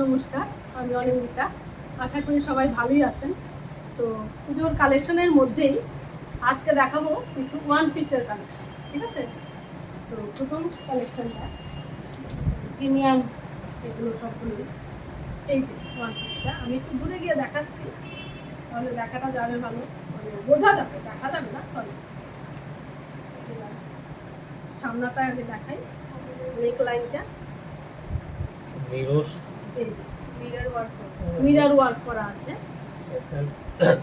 নমস্কার, আমি অনিন্দিতা। আশা করি সবাই ভালোই আছেন। তো পুজোর কালেকশনের মধ্যেই আজকে দেখাবো কিছু ওয়ান পিসের কালেকশন, ঠিক আছে? তো প্রথম কালেকশনটা প্রিমিয়াম, এগুলো সবগুলোই। এই যে ওয়ান পিসটা আমি একটু দূরে গিয়ে দেখাচ্ছি, তাহলে দেখাটা যাবে ভালো, মানে বোঝা যাবে, দেখা যাবে না, সরি। সামনাটা আগে দেখাই, নেক লাইনটা এই যে মিরর ওয়ার্ক করা আছে,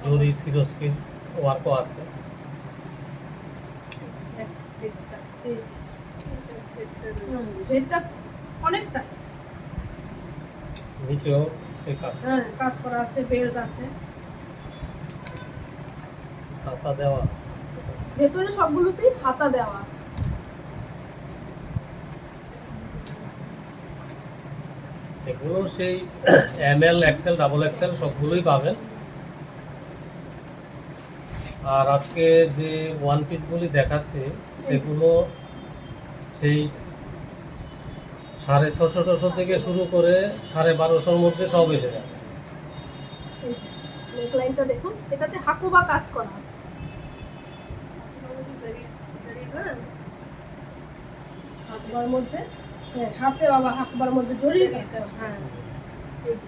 যদি সিরোস্কির ওয়ার্কও আছে। রেটটা অনেকটা, নিচেও সেই কাজ, হ্যাঁ কাজ করা আছে, বেল্ট আছে, হাতা দেওয়া আছে, ভেতরে সবগুলোতেই হাতা দেওয়া আছে। এগুলো সেই এমএল এক্সেল ডাবল এক্সেল সবগুলোই পাবেন। আর আজকে যে ওয়ান পিসগুলি দেখাচ্ছি সেগুলো সেই 650 থেকে শুরু করে 1250-র মধ্যে সব এসে যাবে। এই যে নেক লাইনটা দেখুন, এটাতে হাকুবা কাজ করা আছে, হাকুবার মধ্যে, হ্যাঁ হাতে আবার হাকুবার মধ্যে জড়িয়ে গেছে, হ্যাঁ এই যে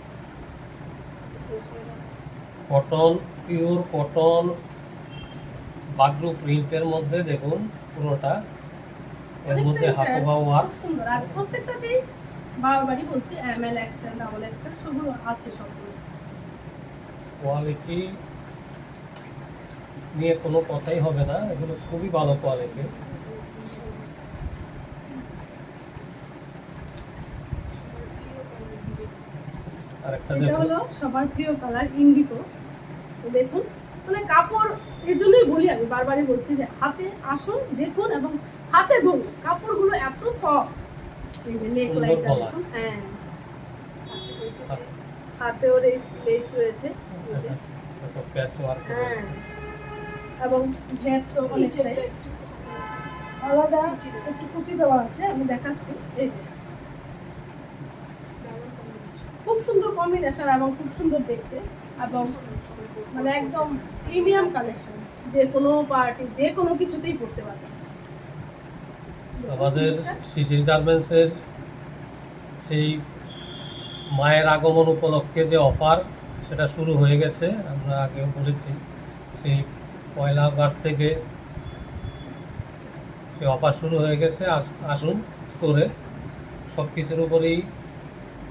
কটন, পিওর কটন বাগরু প্রিন্টের মধ্যে দেখুন পুরোটা, এর মধ্যে হাকুবা ওয়ার্ক সুন্দর। আর প্রত্যেকটাতেই বারবারই বলছি এমএল এক্সেল ডাবল এক্সেল সবগুলো আছে, সবগুলো কোয়ালিটি নিয়ে কোনো কথাই হবে না, এগুলো খুবই ভালো কোয়ালিটি। আর একটা এটা দেখুন, হলো সবার প্রিয় কালার ইন্ডিগো। দেখুন, মানে কাপড়, এর জন্যই বলি, আমি বারবারই বলছি যে হাতে আসুন, দেখুন এবং হাতে ধরুন, কাপড়গুলো এত সফট। এই যে নেক লাইনটা দেখুন, হ্যাঁ হাতেও লেস রয়েছে, এই যে প্যাচ ওয়ার্ক, হ্যাঁ, এবং ঘের তো অনেকটাই আলাদা, একটু কুচি দেওয়া আছে, আমি দেখাচ্ছি। এই যে খুব সুন্দর কম্বিনেশন এবং খুব সুন্দর দেখতে, এবং মানে একদম প্রিমিয়াম কালেকশন, যে কোনো পার্টি যে কোনো কিছুতেই পড়তে পারবে। আমাদের শিশির গার্মেন্টসের সেই মায়ের আগমন উপলক্ষে যে অফার, সেটা শুরু হয়ে গেছে। আমরা আগেও বলেছি সেই 1 আগস্ট থেকে সেই অফার শুরু হয়ে গেছে। আসুন স্টোরে, সব কিছুর উপরেই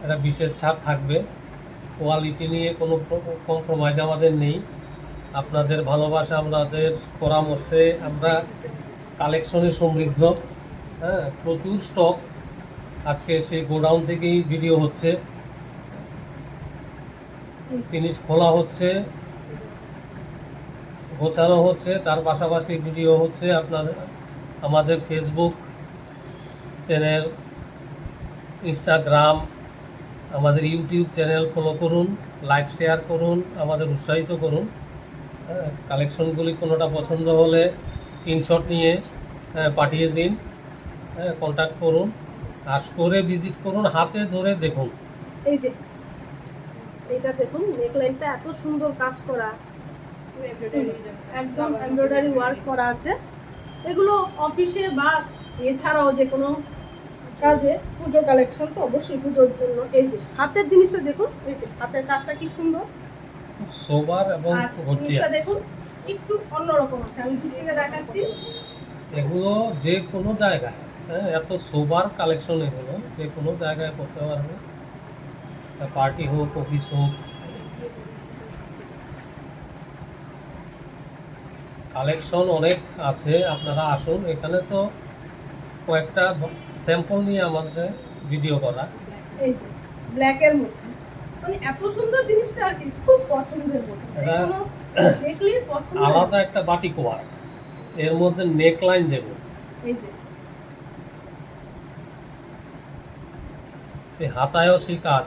একটা বিশেষ ছাড় থাকবে। কোয়ালিটি নিয়ে কোনো কম্প্রোমাইজ আমাদের নেই। আপনাদের ভালোবাসা, আপনাদের পরামর্শে আমরা কালেকশনে সমৃদ্ধ। হ্যাঁ, প্রচুর স্টক। আজকে সেই গোডাউন থেকেই ভিডিও হচ্ছে, জিনিস খোলা হচ্ছে, গোছানো হচ্ছে, তার পাশাপাশি ভিডিও হচ্ছে। আপনাদের আমাদের ফেসবুক চ্যানেল, ইনস্টাগ্রাম, আমাদের ইউটিউব চ্যানেল ফলো করুন, লাইক শেয়ার করুন, আমাদের উৎসাহিত করুন। কালেকশনগুলি কোনোটা পছন্দ হলে স্ক্রিনশট নিয়ে পাঠিয়ে দিন, কন্ট্যাক্ট করুন, আর স্টোরে ভিজিট করুন, হাতে ধরে দেখুন। এই যে এটা দেখুন, নেক লাইনটা এত সুন্দর কাজ করা, একদম এমব্রয়ডারি ওয়ার্ক করা আছে। এগুলো অফিসে বা এছাড়াও যে কোনো কাজে, পুজো কালেকশন তো অবশ্যই পুজোর জন্য। এই যে হাতের জিনিসটা দেখুন, এই যে হাতের কাজটা কি সুন্দর, সোবার এবং আর জিনিসটা দেখুন একটু অন্যরকম আছে, আমি দূর থেকে দেখাচ্ছি। এগুলো যে কোনো জায়গায়, এত সোবার কালেকশন, এগুলো যে কোনো জায়গায় করতে পারবে, পার্টি হোক, অফিস হোক। কালেকশন অনেক আছে, আপনারা আসুন। এখানে তো কয়েকটা স্যাম্পল নিয়ে আমাদের ভিডিও করা। এই যে ব্ল্যাকের মধ্যে, মানে এত সুন্দর জিনিসটা আর কি, খুব পছন্দের মধ্যে, এটা দেখলেই পছন্দ। আলাদা একটা বাটিক ওয়ার্ক, এর মধ্যে নেক লাইন দেব, এই যে সে হাতায়ও সেই কাজ,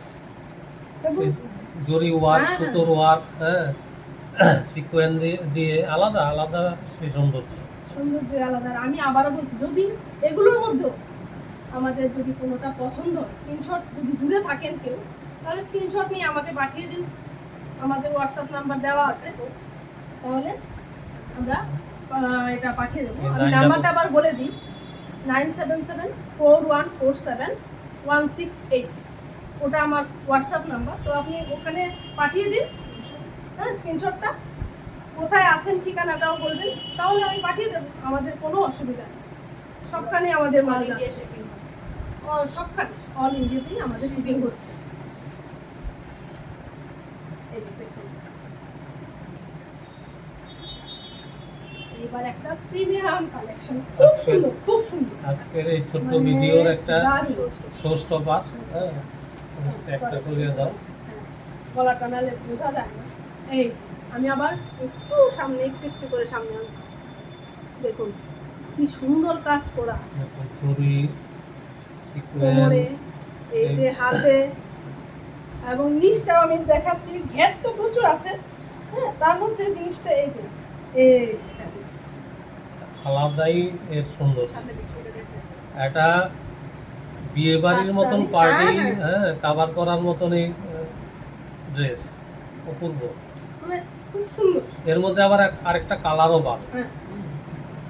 জরি ওয়ার্ক, সুতোর ওয়ার্ক, সিকোয়েন দিয়ে আলাদা আলাদা সেই সৌন্দর্য আলাদা। আমি আবারও বলছি, যদি এগুলোর মধ্যে আমাদের যদি কোনোটা পছন্দ হয়, স্ক্রিনশট, যদি দূরে থাকেন কেউ তাহলে স্ক্রিনশট নিয়ে আমাকে পাঠিয়ে দিন, আমাদের হোয়াটসঅ্যাপ নাম্বার দেওয়া আছে, তাহলে আমরা এটা পাঠিয়ে দেবো। আমি নাম্বারটা আবার বলে দিই, 9774147168, ওটা আমার হোয়াটসঅ্যাপ নাম্বার। তো আপনি ওখানে পাঠিয়ে দিন, হ্যাঁ, স্ক্রিনশটটা, কোথায় আছেন ঠিকানাটাও বলবেন, তাহলে আমি পাঠিয়ে দেবো। আমাদের কোনো অসুবিধা নেই, সবখানে আমাদের মাল যাচ্ছে, সবখানে অল ইন্ডিয়াতেই আমাদের শিপিং হচ্ছে। এই যে পেছনটা। এবার একটা প্রিমিয়াম কালেকশন, খুব সুন্দর, খুব সুন্দর। আজকের এই ছোট্ট মানে ভিডিওর একটা দারুণ। শো স্টপার, হ্যাঁ, একটা করে দাও। গলা টানালে বোঝা যায় না। এই যে আমি আবার একটু সামনে, একটু করে সামনে আনছি, দেখুন কি সুন্দর কাজ করা, দেখুন চুড়ি, কোমরে, সিকোয়েন্স, এই যে হাতে, এবং নিচটাও আমি দেখাচ্ছি। ঘের তো প্রচুর আছে, হ্যাঁ, তার মধ্যে জিনিসটা এই যে আলাদাই এর সুন্দর। সামনে দিকে করে গেছে। এটা বিয়ে বাড়ির মতন কাজটা, পার্টি, হ্যাঁ, হ্যাঁ, কভার করার মতন এই ড্রেস, অপূর্ব। মানে খুব সুন্দর। এর মধ্যে আবার আরেকটা কালারও পাবে, হ্যাঁ,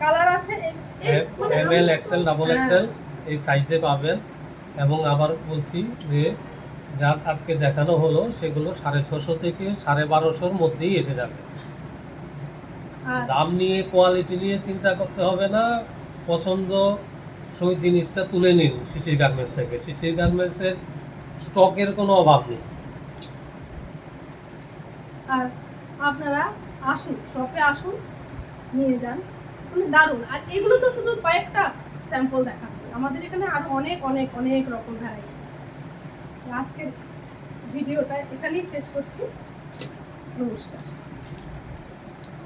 কালার আছে, মানে M L, XL, double XL এই সাইজে পাবেন। এবং আবার বলছি যে যা আজকে দেখানো হলো সেগুলো 650 থেকে 1250 মধ্যেই এসে যাবে। আর দাম নিয়ে, কোয়ালিটি নিয়ে চিন্তা করতে হবে না, পছন্দ সেই জিনিসটা তুলে নিন শিশির গার্মেন্টস থেকে। শিশির গার্মেন্টসের স্টকের কোনো অভাব নেই। আর আপনারা আসুন, শপে আসুন, নিয়ে যান, মানে দারুণ। আর এগুলো তো শুধু কয়েকটা স্যাম্পল দেখাচ্ছি, আমাদের এখানে আরো অনেক অনেক অনেক রকম ভ্যারাইটি আছে। আজকের ভিডিওটা এখানেই শেষ করছি, নমস্কার।